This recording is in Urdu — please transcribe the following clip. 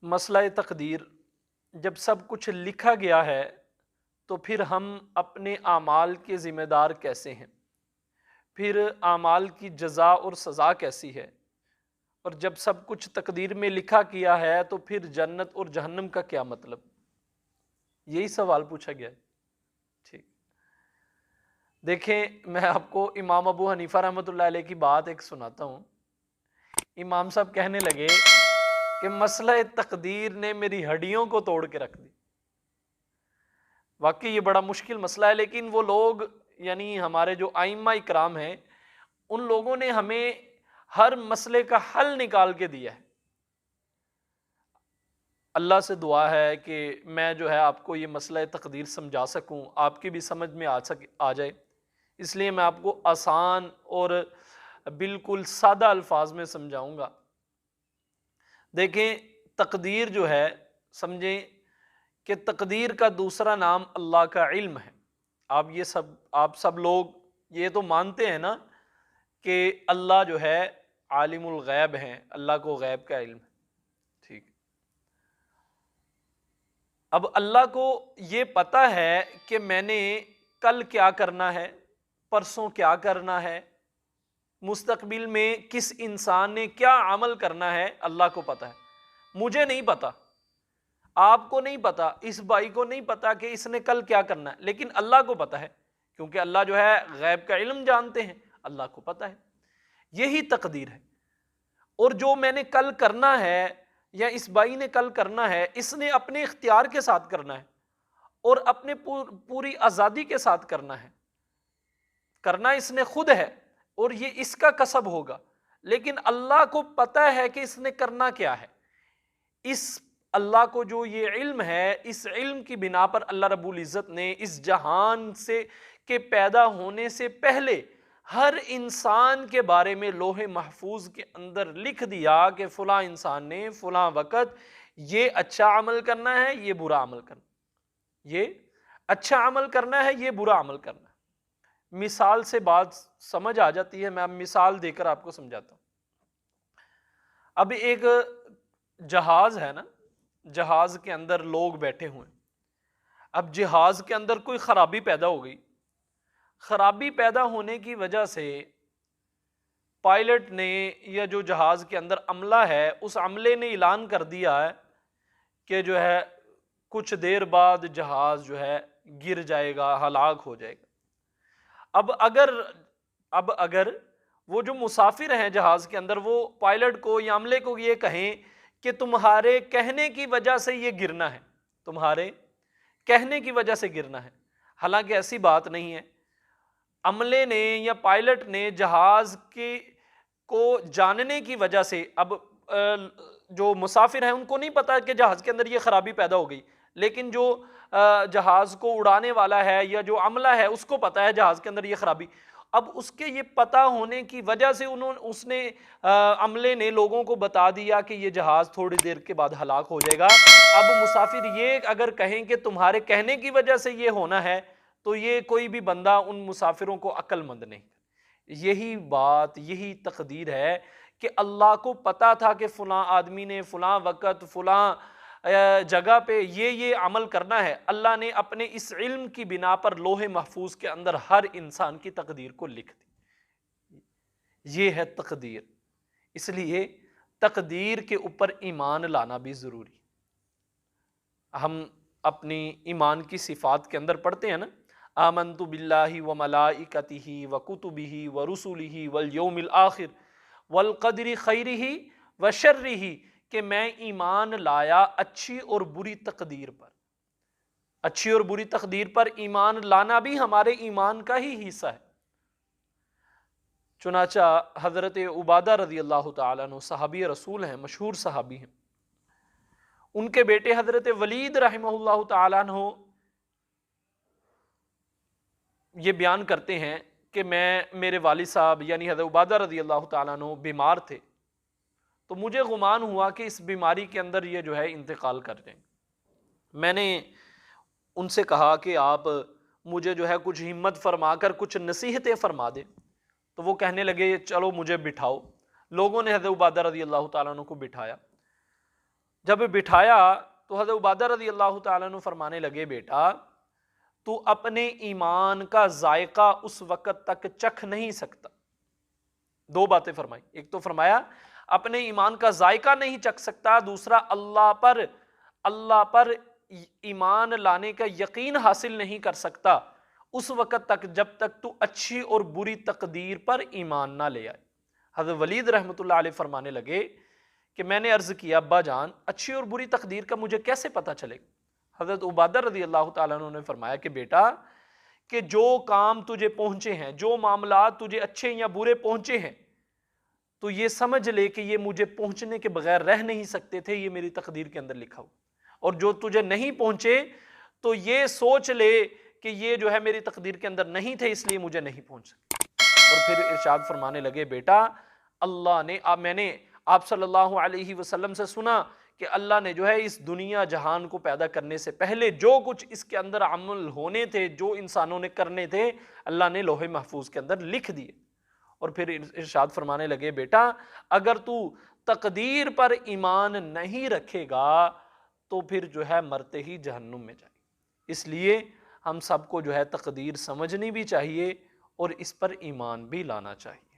مسئلہ تقدیر، جب سب کچھ لکھا گیا ہے تو پھر ہم اپنے اعمال کے ذمہ دار کیسے ہیں؟ پھر اعمال کی جزا اور سزا کیسی ہے؟ اور جب سب کچھ تقدیر میں لکھا کیا ہے تو پھر جنت اور جہنم کا کیا مطلب؟ یہی سوال پوچھا گیا ہے۔ ٹھیک، دیکھیں میں آپ کو امام ابو حنیفہ رحمۃ اللہ علیہ کی بات ایک سناتا ہوں۔ امام صاحب کہنے لگے کہ مسئلہ تقدیر نے میری ہڈیوں کو توڑ کے رکھ دی۔ واقعی یہ بڑا مشکل مسئلہ ہے، لیکن وہ لوگ یعنی ہمارے جو ائمہ اکرام ہیں ان لوگوں نے ہمیں ہر مسئلے کا حل نکال کے دیا ہے۔ اللہ سے دعا ہے کہ میں جو ہے آپ کو یہ مسئلہ تقدیر سمجھا سکوں، آپ کی بھی سمجھ میں آ جائے، اس لیے میں آپ کو آسان اور بالکل سادہ الفاظ میں سمجھاؤں گا۔ دیکھیں تقدیر جو ہے، سمجھیں کہ تقدیر کا دوسرا نام اللہ کا علم ہے۔ آپ سب لوگ یہ تو مانتے ہیں نا کہ اللہ جو ہے عالم الغیب ہیں، اللہ کو غیب کا علم ہے۔ ٹھیک، اب اللہ کو یہ پتہ ہے کہ میں نے کل کیا کرنا ہے، پرسوں کیا کرنا ہے، مستقبل میں کس انسان نے کیا عمل کرنا ہے، اللہ کو پتہ ہے۔ مجھے نہیں پتہ، آپ کو نہیں پتا، اس بھائی کو نہیں پتا کہ اس نے کل کیا کرنا ہے، لیکن اللہ کو پتا ہے، کیونکہ اللہ جو ہے غیب کا علم جانتے ہیں، اللہ کو پتا ہے۔ یہی تقدیر ہے۔ اور جو میں نے کل کرنا ہے یا اس بھائی نے کل کرنا ہے، اس نے اپنے اختیار کے ساتھ کرنا ہے اور اپنے پوری آزادی کے ساتھ کرنا ہے، کرنا اس نے خود ہے اور یہ اس کا کسب ہوگا، لیکن اللہ کو پتا ہے کہ اس نے کرنا کیا ہے۔ اس اللہ کو جو یہ علم ہے، اس علم کی بنا پر اللہ رب العزت نے اس جہان سے کے پیدا ہونے سے پہلے ہر انسان کے بارے میں لوح محفوظ کے اندر لکھ دیا کہ فلاں انسان نے فلاں وقت یہ اچھا عمل کرنا ہے، یہ برا عمل کرنا ہے، یہ اچھا عمل کرنا ہے، یہ برا عمل کرنا ہے۔ مثال سے بات سمجھ آ جاتی ہے، میں اب مثال دے کر آپ کو سمجھاتا ہوں۔ اب ایک جہاز ہے نا، جہاز کے اندر لوگ بیٹھے ہوئے ہیں۔ اب جہاز کے اندر کوئی خرابی پیدا ہو گئی، خرابی پیدا ہونے کی وجہ سے پائلٹ نے یا جو جہاز کے اندر عملہ ہے اس عملے نے اعلان کر دیا ہے کہ جو ہے کچھ دیر بعد جہاز جو ہے گر جائے گا، ہلاک ہو جائے گا۔ اب اگر وہ جو مسافر ہیں جہاز کے اندر، وہ پائلٹ کو یا عملے کو یہ کہیں کہ تمہارے کہنے کی وجہ سے یہ گرنا ہے، تمہارے کہنے کی وجہ سے گرنا ہے، حالانکہ ایسی بات نہیں ہے۔ عملے نے یا پائلٹ نے جہاز کو جاننے کی وجہ سے، اب جو مسافر ہیں ان کو نہیں پتا کہ جہاز کے اندر یہ خرابی پیدا ہو گئی، لیکن جو جہاز کو اڑانے والا ہے یا جو عملہ ہے اس کو پتا ہے جہاز کے اندر یہ خرابی۔ اب اس کے یہ پتا ہونے کی وجہ سے عملے نے لوگوں کو بتا دیا کہ یہ جہاز تھوڑی دیر کے بعد ہلاک ہو جائے گا۔ اب مسافر یہ اگر کہیں کہ تمہارے کہنے کی وجہ سے یہ ہونا ہے، تو یہ کوئی بھی بندہ ان مسافروں کو عقل مند نہیں۔ یہی بات، یہی تقدیر ہے کہ اللہ کو پتا تھا کہ فلاں آدمی نے فلاں وقت فلاں جگہ پہ یہ عمل کرنا ہے۔ اللہ نے اپنے اس علم کی بنا پر لوح محفوظ کے اندر ہر انسان کی تقدیر کو لکھ دی۔ یہ ہے تقدیر۔ اس لیے تقدیر کے اوپر ایمان لانا بھی ضروری۔ ہم اپنی ایمان کی صفات کے اندر پڑھتے ہیں نا، آمنت باللہ وملائکتہ وکتبہ ورسلہ والیوم الآخر والقدر خیرہ وشرہ، کہ میں ایمان لایا اچھی اور بری تقدیر پر۔ اچھی اور بری تقدیر پر ایمان لانا بھی ہمارے ایمان کا ہی حصہ ہے۔ چنانچہ حضرت عبادہ رضی اللہ تعالیٰ عنہ صحابی رسول ہیں، مشہور صحابی ہیں، ان کے بیٹے حضرت ولید رحمہ اللہ تعالیٰ عنہ یہ بیان کرتے ہیں کہ میرے والد صاحب یعنی حضرت عبادہ رضی اللہ تعالیٰ عنہ بیمار تھے، تو مجھے گمان ہوا کہ اس بیماری کے اندر یہ جو ہے انتقال کر جائیں۔ میں نے ان سے کہا کہ آپ مجھے جو ہے کچھ ہمت فرما کر کچھ نصیحتیں فرما دیں، تو وہ کہنے لگے چلو مجھے بٹھاؤ۔ لوگوں نے حضرت عبادہ رضی اللہ تعالیٰ عنہ کو بٹھایا، جب بٹھایا تو حضرت عبادہ رضی اللہ تعالیٰ عنہ فرمانے لگے بیٹا تو اپنے ایمان کا ذائقہ اس وقت تک چکھ نہیں سکتا. دو باتیں فرمائی، ایک تو فرمایا اپنے ایمان کا ذائقہ نہیں چکھ سکتا، دوسرا اللہ پر ایمان لانے کا یقین حاصل نہیں کر سکتا اس وقت تک جب تک تو اچھی اور بری تقدیر پر ایمان نہ لے آئے. حضرت ولید رحمۃ اللہ علیہ فرمانے لگے کہ میں نے عرض کیا ابا جان اچھی اور بری تقدیر کا مجھے کیسے پتہ چلے گا؟ حضرت عبادہ رضی اللہ تعالیٰ عنہ نے فرمایا کہ بیٹا کہ جو کام تجھے پہنچے ہیں، جو معاملات تجھے اچھے یا برے پہنچے ہیں، تو یہ سمجھ لے کہ یہ مجھے پہنچنے کے بغیر رہ نہیں سکتے تھے، یہ میری تقدیر کے اندر لکھا ہو. اور جو تجھے نہیں پہنچے تو یہ سوچ لے کہ یہ جو ہے میری تقدیر کے اندر نہیں تھے اس لیے مجھے نہیں پہنچ سکے. اور پھر ارشاد فرمانے لگے بیٹا میں نے آپ صلی اللہ علیہ وسلم سے سنا کہ اللہ نے جو ہے اس دنیا جہان کو پیدا کرنے سے پہلے جو کچھ اس کے اندر عمل ہونے تھے، جو انسانوں نے کرنے تھے، اللہ نے لوح محفوظ کے اندر لکھ دیے. اور پھر ارشاد فرمانے لگے بیٹا اگر تو تقدیر پر ایمان نہیں رکھے گا تو پھر جو ہے مرتے ہی جہنم میں جائے. اس لیے ہم سب کو جو ہے تقدیر سمجھنی بھی چاہیے اور اس پر ایمان بھی لانا چاہیے.